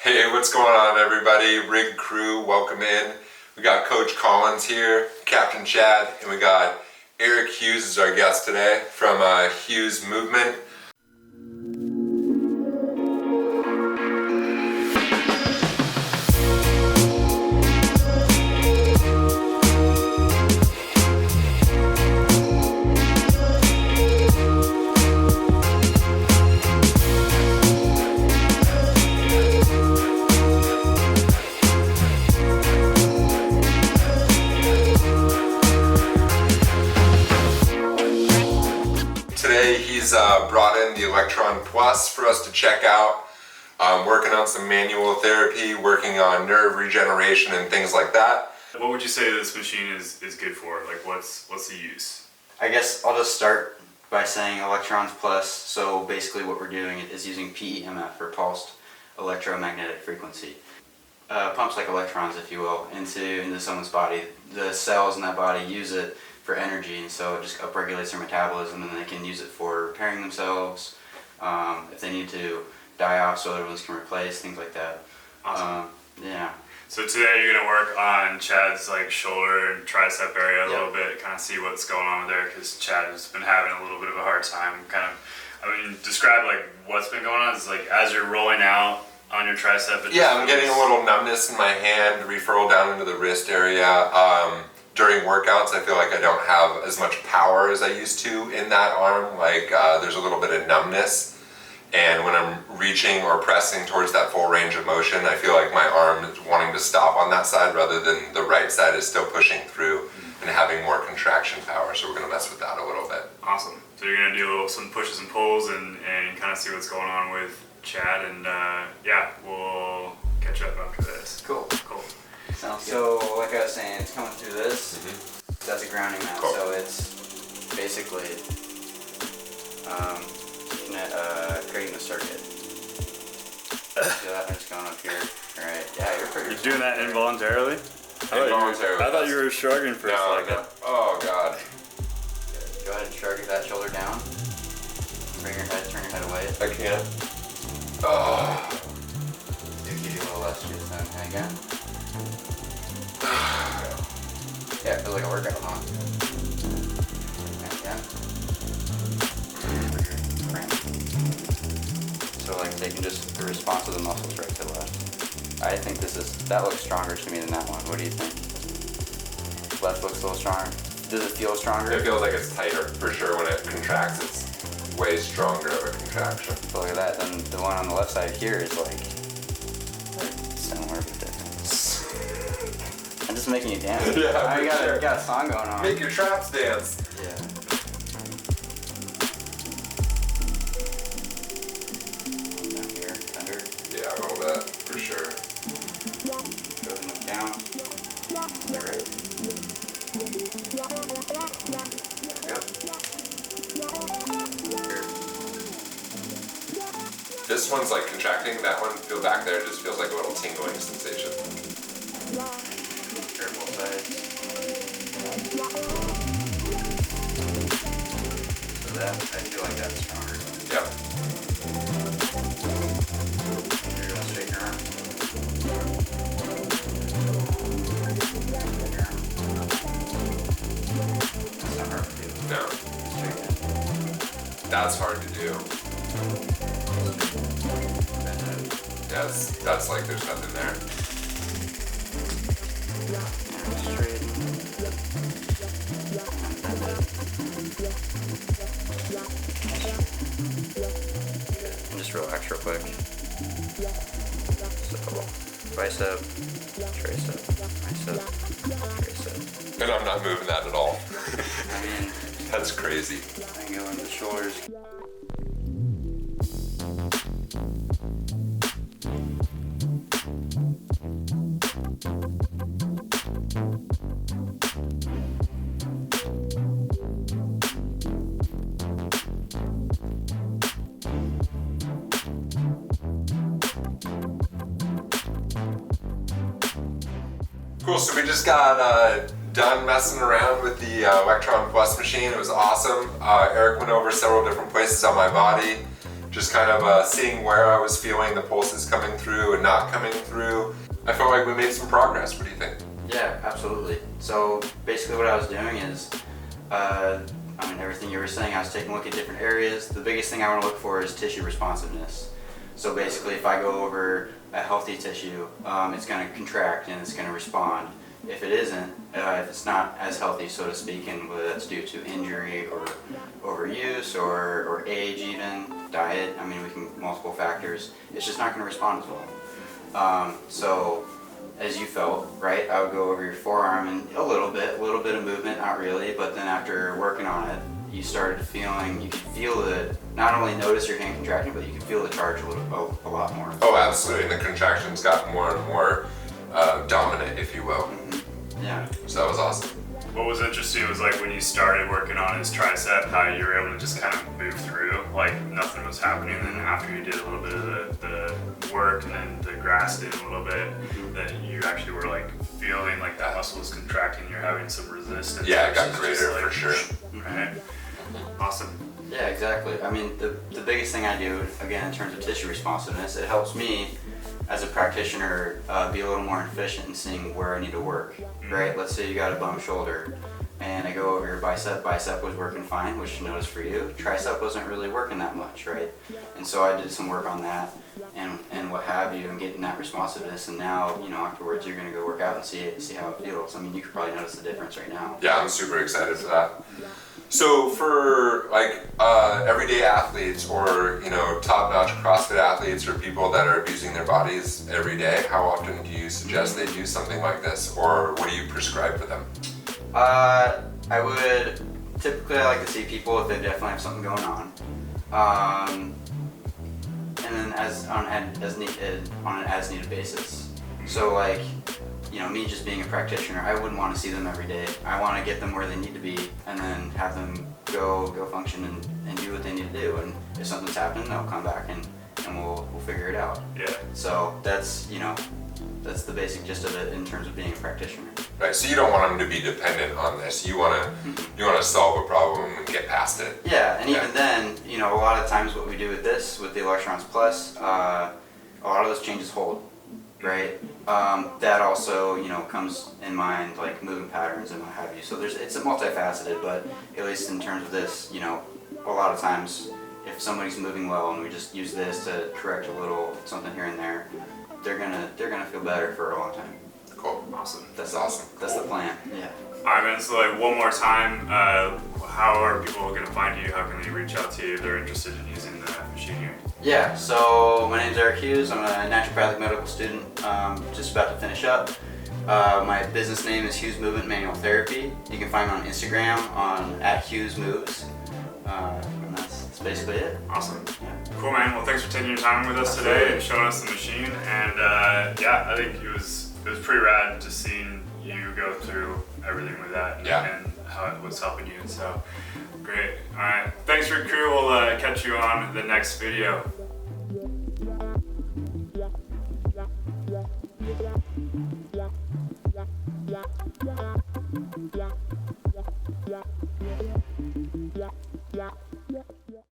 Hey, what's going on everybody? Rig crew, welcome in. We got Coach Collins here, Captain Chad, and we got Eric Hughes as our guest today from Hughes Movement. Today he's brought in the Electron Plus for us to check out. Working on some manual therapy, working on nerve regeneration and things like that. What would you say this machine is good for? Like what's the use? I guess I'll just start by saying Electrons Plus. So basically what we're doing is using PEMF, or pulsed electromagnetic frequency. Pumps like electrons, if you will, into someone's body. The cells in that body use it for energy, and so it just upregulates their metabolism, and then they can use it for repairing themselves. If they need to die off so other ones can replace, things like that. Awesome. Yeah. So today you're gonna work on Chad's shoulder and tricep area a Yep. little bit, kind of see what's going on there, because Chad has been having a little bit of a hard time. Describe what's been going on. Is as you're rolling out on your tricep. Yeah, I'm getting a little numbness in my hand, referral down into the wrist area. During workouts, I feel like I don't have as much power as I used to in that arm. There's a little bit of numbness. And when I'm reaching or pressing towards that full range of motion, I feel like my arm is wanting to stop on that side rather than the right side is still pushing through and having more contraction power. So we're going to mess with that a little bit. Awesome. So you're going to do some pushes and pulls and kind of see what's going on with Chad, and yeah, we'll catch up after this. Cool. Sounds good. So, like I was saying, it's coming through this. That's a grounding mount, Cool. so it's basically creating a circuit. See that? It's going up here. Alright, yeah, you're pretty. You're doing that involuntarily? Involuntarily. I thought you were shrugging for a second. No. Oh God. Go ahead and shrug that shoulder down. Turn your head away. I can't. Oh. Give you a little less juice then. And again. Yeah, it feels like a workout, huh? And again. So taking just the response of the muscles right to left. I think that looks stronger to me than that one. What do you think? Left looks a little stronger. Does it feel stronger? It feels like it's tighter for sure. When it contracts, it's way stronger of a contraction. So look at that. Then the one on the left side here is similar but different. I'm just making you dance. Yeah, you sure. got a song going on. Make your traps dance. Yeah. Down here, under. Yeah, a little bit for sure. Go and look down. Right. This one's contracting. That one, feel back there, just feels like a little tingling sensation. Both sides. So that, I feel like that's stronger. Yep. You're gonna straighten your arm. That's not hard to do. No. Straighten it. That's hard to do. Yeah, that's like there's nothing there. Straighten. And just relax real quick. So, bicep, tricep, bicep, tricep. And I'm not moving that at all. I mean, That's crazy. I can go into the shoulders. Cool, so we just got done messing around with the Electron Plus machine. It was awesome. Eric went over several different places on my body. just kind of seeing where I was feeling the pulses coming through and not coming through. I felt like we made some progress. What do you think? Yeah, absolutely. So basically what I was doing is, everything you were saying, I was taking a look at different areas. The biggest thing I want to look for is tissue responsiveness. So basically if I go over a healthy tissue, it's going to contract and it's going to respond. If it isn't, if it's not as healthy, so to speak, and whether that's due to injury or overuse or age even, diet, multiple factors, it's just not going to respond as well. So as you felt, right, I would go over your forearm and a little bit of movement, not really, but then after working on it, you started feeling, you could feel the, not only notice your hand contracting, but you could feel the charge a lot more. Oh, absolutely, and the contractions got more and more dominant, if you will. Yeah. So that was awesome. What was interesting was like when you started working on his tricep, how you were able to just kind of move through, like nothing was happening. And then after you did a little bit of the work and then the grass did a little bit, that you actually were like feeling like that muscle was contracting. You're having some resistance. Yeah, it got versus greater just, like, for sure. Right. Awesome. Yeah, exactly. The biggest thing I do, again, in terms of tissue responsiveness, it helps me as a practitioner be a little more efficient in seeing where I need to work, right? Let's say you got a bum shoulder and I go over your bicep was working fine, which you notice for you. Tricep wasn't really working that much, right? And so I did some work on that and what have you, and getting that responsiveness, and now, afterwards you're gonna go work out and see how it feels. You could probably notice the difference right now. Yeah, I'm super excited for that. So for everyday athletes or top-notch CrossFit athletes or people that are abusing their bodies every day, how often do you suggest they do something like this, or what do you prescribe for them? I would typically, I like to see people if they definitely have something going on, and then on an as needed basis. So me just being a practitioner, I wouldn't want to see them every day. I want to get them where they need to be and then have them go function and do what they need to do. And if something's happening, they'll come back and we'll figure it out. Yeah. So that's the basic gist of it in terms of being a practitioner. Right. So you don't want them to be dependent on this. You want to solve a problem and get past it. Yeah, and even then, a lot of times what we do with the Electrons Plus, a lot of those changes hold, right? That also, comes in mind, like movement patterns and what have you. So it's multifaceted, but at least in terms of this, a lot of times if somebody's moving well and we just use this to correct a little something here and there, they're gonna feel better for a long time. Cool. Awesome. That's awesome. That's the plan. Yeah. All right, man. So one more time, how are people going to find you? How can they reach out to you if they're interested in using the machine here? Yeah, so my name's Eric Hughes. I'm a naturopathic medical student, just about to finish up. My business name is Hughes Movement Manual Therapy. You can find me on Instagram at Hughes Moves. And that's basically it. Awesome. Yeah. Cool, man. Well, thanks for taking your time with us today and showing us the machine. And I think it was pretty rad just seeing you go through everything with that and how it was helping you. So great. All right. Thanks, Rick Crew. We'll catch you on the next video.